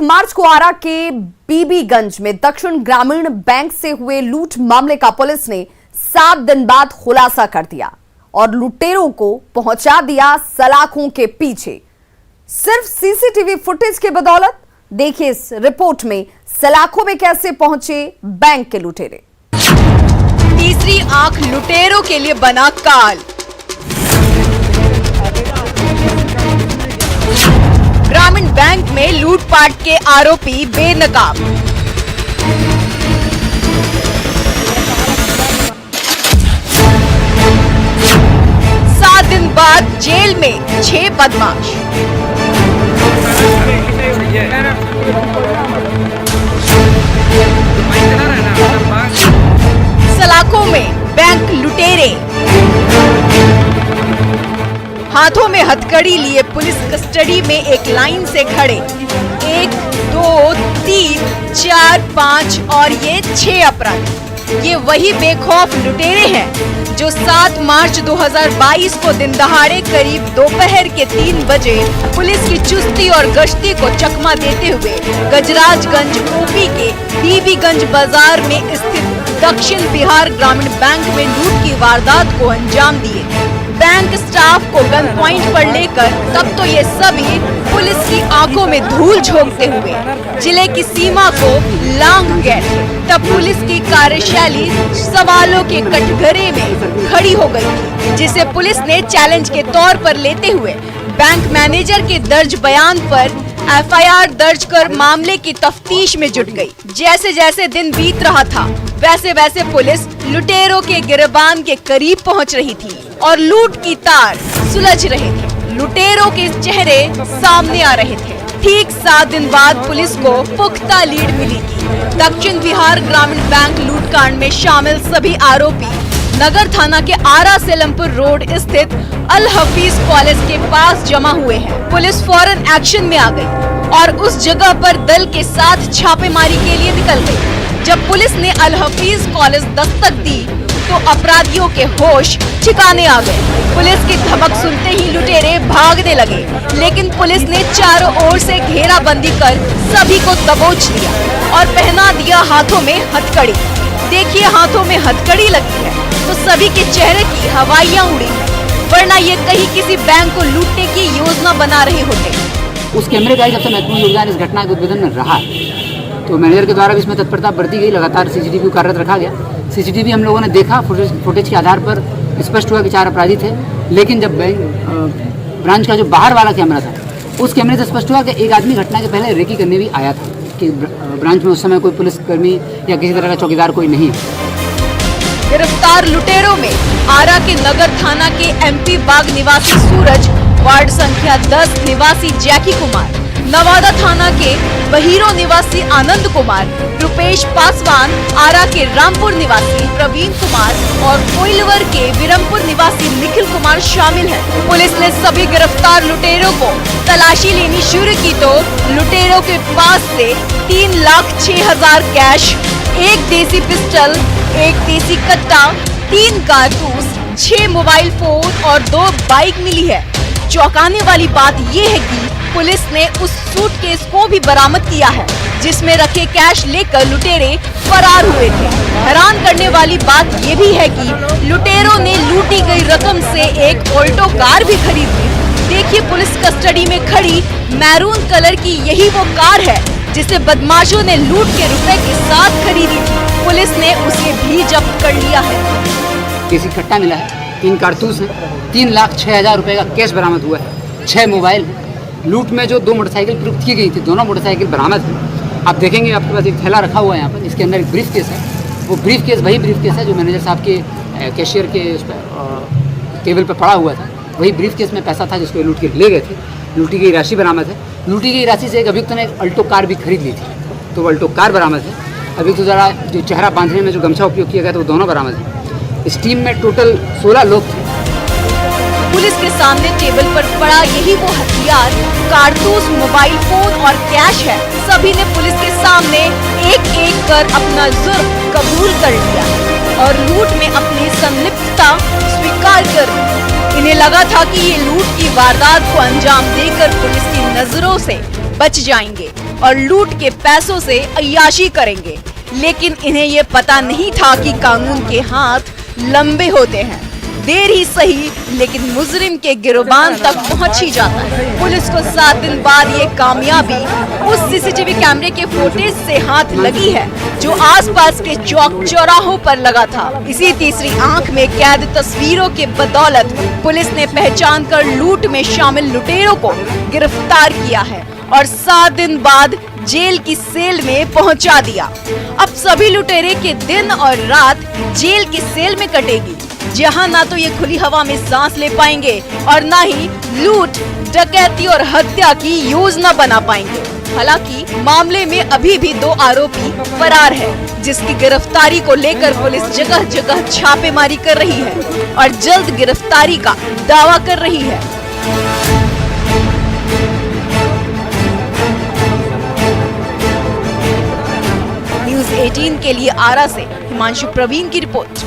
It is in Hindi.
मार्च को आरा के बीबीगंज में दक्षिण ग्रामीण बैंक से हुए लूट मामले का पुलिस ने 7 दिन बाद खुलासा कर दिया और लुटेरों को पहुंचा दिया सलाखों के पीछे। सिर्फ सीसीटीवी फुटेज के बदौलत देखिए इस रिपोर्ट में सलाखों में कैसे पहुंचे बैंक के लुटेरे। तीसरी आंख लुटेरों के लिए बना काल। ग्रामीण बैंक में लूटपाट के आरोपी बेनकाब। सात दिन बाद जेल में 6 बदमाश। सलाखों में बैंक लुटेरे। हाथों में हथकड़ी लिए पुलिस कस्टडी में एक लाइन से खड़े 1, 2, 3, 4, 5 और ये 6 अपराधी। ये वही बेखौफ लुटेरे हैं जो 7 मार्च 2022 को दिन दहाड़े करीब दोपहर के 3 बजे पुलिस की चुस्ती और गश्ती को चकमा देते हुए गजराजगंज यूपी के बीबीगंज बाजार में स्थित दक्षिण बिहार ग्रामीण बैंक में लूट की वारदात को अंजाम दिए। बैंक स्टाफ को गन पॉइंट पर लेकर तब तो ये सभी पुलिस की आंखों में धूल झोंकते हुए जिले की सीमा को लांघ गए। तब पुलिस की कार्यशैली सवालों के कटघरे में खड़ी हो गई, जिसे पुलिस ने चैलेंज के तौर पर लेते हुए बैंक मैनेजर के दर्ज बयान पर एफआईआर दर्ज कर मामले की तफ्तीश में जुट गई। जैसे जैसे दिन बीत रहा था वैसे वैसे पुलिस लुटेरों के गिरबान के करीब पहुंच रही थी और लूट की तार सुलझ रहे थे। लुटेरों के चेहरे सामने आ रहे थे। ठीक 7 दिन बाद पुलिस को पुख्ता लीड मिली थी। दक्षिण बिहार ग्रामीण बैंक लूटकांड में शामिल सभी आरोपी नगर थाना के आरा सेलमपुर रोड स्थित अल हफीज कॉलेज के पास जमा हुए हैं। पुलिस फौरन एक्शन में आ गई और उस जगह पर दल के साथ छापेमारी के लिए निकल गई। जब पुलिस ने अल हफीज कॉलेज दस्तक दी तो अपराधियों के होश ठिकाने आ गए। पुलिस की धमक सुनते ही लुटेरे भागने लगे, लेकिन पुलिस ने चारों ओर से घेराबंदी कर सभी को दबोच लिया और पहना दिया हाथों में हथकड़ी। देखिए हाथों में हथकड़ी लगी है तो सभी के चेहरे की हवाइयाँ उड़ी, वरना ये कहीं किसी बैंक को लूटने की योजना बना रहे होते। उस कैमरे का सबसे महत्वपूर्ण योगदान इस घटना के उद्भेदन में रहा, तो मैनेजर के द्वारा भी इसमें तत्परता बरती गई। लगातार सीसीटीवी कार्यरत रखा गया। सीसीटीवी हम लोगों ने देखा, फुटेज के आधार पर स्पष्ट हुआ कि 4 अपराधी थे। लेकिन जब बैंक ब्रांच का जो बाहर वाला कैमरा था उस कैमरे से स्पष्ट हुआ कि एक आदमी घटना के पहले रेकी करने भी आया था कि ब्रांच में उस समय कोई पुलिसकर्मी या किसी तरह का चौकीदार कोई नहीं। गिरफ्तार लुटेरों में आरा के नगर थाना के एमपी बाग निवासी सूरज, वार्ड संख्या 10 निवासी जैकी कुमार, नवादा थाना के बहीरो निवासी आनंद कुमार, रुपेश पासवान, आरा के रामपुर निवासी प्रवीण कुमार और कोइलवर के विरमपुर निवासी निखिल कुमार शामिल हैं। पुलिस ने सभी गिरफ्तार लुटेरों को तलाशी लेनी शुरू की तो लुटेरों के पास से 3,06,000 कैश, 1 देसी पिस्टल, 1 देसी कट्टा, 3 कारतूस, 6 मोबाइल फोन और 2 बाइक मिली है। चौंकाने वाली बात ये है कि पुलिस ने उस सूटकेस को भी बरामद किया है जिसमें रखे कैश लेकर लुटेरे फरार हुए थे। हैरान करने वाली बात ये भी है कि लुटेरों ने लूटी गई रकम से एक ऑल्टो कार भी खरीद ली। देखिए पुलिस कस्टडी में खड़ी मैरून कलर की यही वो कार है जिसे बदमाशों ने लूट के रुपए के साथ खरीदी थी। पुलिस ने उसे भी जब्त कर लिया है। किसी कट्टा मिला है, 3 कारतूस है, 3,06,000 रुपए का कैश बरामद हुआ है, 6 मोबाइल है। लूट में जो 2 मोटरसाइकिल प्रयुक्त की गई थी, दोनों मोटरसाइकिल बरामद है। आप देखेंगे आपके पास एक थैला रखा हुआ है यहाँ पर, इसके अंदर एक ब्रीफ केस है। वो ब्रीफ केस वही ब्रीफ केस है जो मैनेजर साहब के कैशियर के उस पर टेबल पर पड़ा हुआ था। वही ब्रीफ केस में पैसा था जिसको लूट के ले गए थे। लूटी गई राशि बरामद है। लूटी गई राशि से एक अभियुक्त ने एक अल्टो कार भी खरीद ली थी, तो वो अल्टो कार बरामद है। अभियुक्त द्वारा जो चेहरा बांधने में जो गमछा उपयोग किया गया था वो दोनों बरामद है। इस टीम में टोटल 16 लोग थे। पुलिस के सामने टेबल पर पड़ा यही वो हथियार, कारतूस, मोबाइल फोन और कैश है। सभी ने पुलिस के सामने एक एक कर अपना जुर्म कबूल कर लिया और लूट में अपनी संलिप्तता स्वीकार कर ली। इन्हें लगा था कि ये लूट की वारदात को अंजाम देकर पुलिस की नजरों से बच जाएंगे और लूट के पैसों से अय्याशी करेंगे। लेकिन इन्हें ये पता नहीं था कि कानून के हाथ लंबे होते हैं। देर ही सही लेकिन मुजरिम के गिरबान तक पहुंच ही जाता है। पुलिस को 7 दिन बाद ये कामयाबी उस सीसीटीवी कैमरे के फुटेज से हाथ लगी है जो आसपास के चौक चौराहों पर लगा था। इसी तीसरी आंख में कैद तस्वीरों के बदौलत पुलिस ने पहचान कर लूट में शामिल लुटेरों को गिरफ्तार किया है और 7 दिन बाद जेल की सेल में पहुंचा दिया। अब सभी लुटेरे के दिन और रात जेल की सेल में कटेगी, जहां ना तो ये खुली हवा में सांस ले पाएंगे और ना ही लूट, डकैती और हत्या की योजना बना पाएंगे। हालांकि मामले में अभी भी 2 आरोपी फरार है, जिसकी गिरफ्तारी को लेकर पुलिस जगह जगह छापेमारी कर रही है और जल्द गिरफ्तारी का दावा कर रही है। न्यूज़ 18 के लिए आरा से हिमांशु प्रवीण की रिपोर्ट।